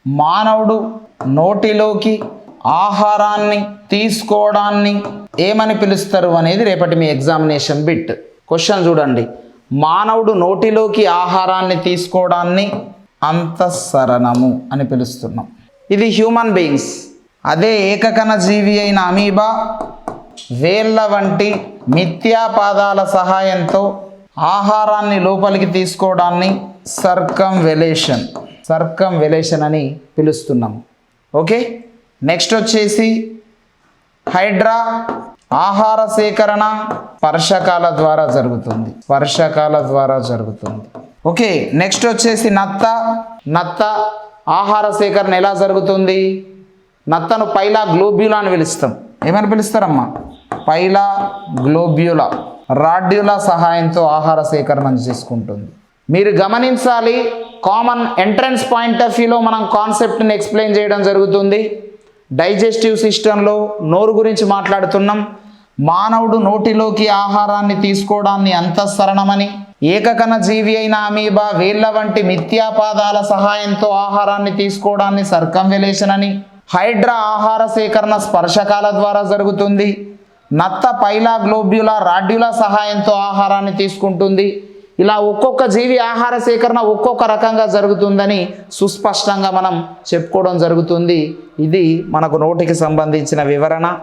మానవుడు నోటిలోకి ఆహారాన్ని తీసుకోవడాన్ని ఏమని పిలుస్తారు అనేది రేపటి మీ ఎగ్జామినేషన్ బిట్. క్వశ్చన్ చూడండి. మానవుడు నోటిలోకి ఆహారాన్ని తీసుకోవడాన్ని అంతఃసరణము అని పిలుస్తున్నాం. ఇది హ్యూమన్ బీయింగ్స్. అదే ఏకకణ జీవి అయిన అమీబా వేళ్ళ వంటి మిథ్యాపాదాల సహాయంతో ఆహారాన్ని లోపలికి తీసుకోవడాన్ని సర్కంవెలేషన్ అని పిలుస్తున్నాం. ఓకే, నెక్స్ట్ వచ్చేసి హైడ్రా ఆహార సేకరణ వర్షకాల ద్వారా జరుగుతుంది. ఓకే, నెక్స్ట్ వచ్చేసి నత్త ఆహార సేకరణ ఎలా జరుగుతుంది? నత్తను పైలా గ్లోబ్యులా అని పిలుస్తాం. ఏమని పిలుస్తారమ్మా? పైలా గ్లోబ్యులా. రాడ్యులా సహాయంతో ఆహార సేకరణ చేసుకుంటుంది. మీరు గమనించాలి, కామన్ ఎంట్రన్స్ పాయింట్ ఆఫ్ వ్యూలో మనం కాన్సెప్ట్ని ఎక్స్ప్లెయిన్ చేయడం జరుగుతుంది. డైజెస్టివ్ సిస్టంలో నోరు గురించి మాట్లాడుతున్నాం. మానవుడు నోటిలోకి ఆహారాన్ని తీసుకోవడాన్ని అంతఃసరణమని, ఏకకణ జీవి అయిన అమీబా వేళ్ళ వంటి మిథ్యాపాదాల సహాయంతో ఆహారాన్ని తీసుకోవడాన్ని సర్కంవెలేషన్ అని, హైడ్రా ఆహార సేకరణ స్పర్శకాల ద్వారా జరుగుతుంది. నత్త పైలా గ్లోబ్యులా రాడ్యులా సహాయంతో ఆహారాన్ని తీసుకుంటుంది. ఇలా ఒక్కొక్క జీవి ఆహార సేకరణ ఒక్కొక్క రకంగా జరుగుతుందని సుస్పష్టంగా మనం చెప్పుకోవడం జరుగుతుంది. ఇది మనకు నోటికి సంబంధించిన వివరణ.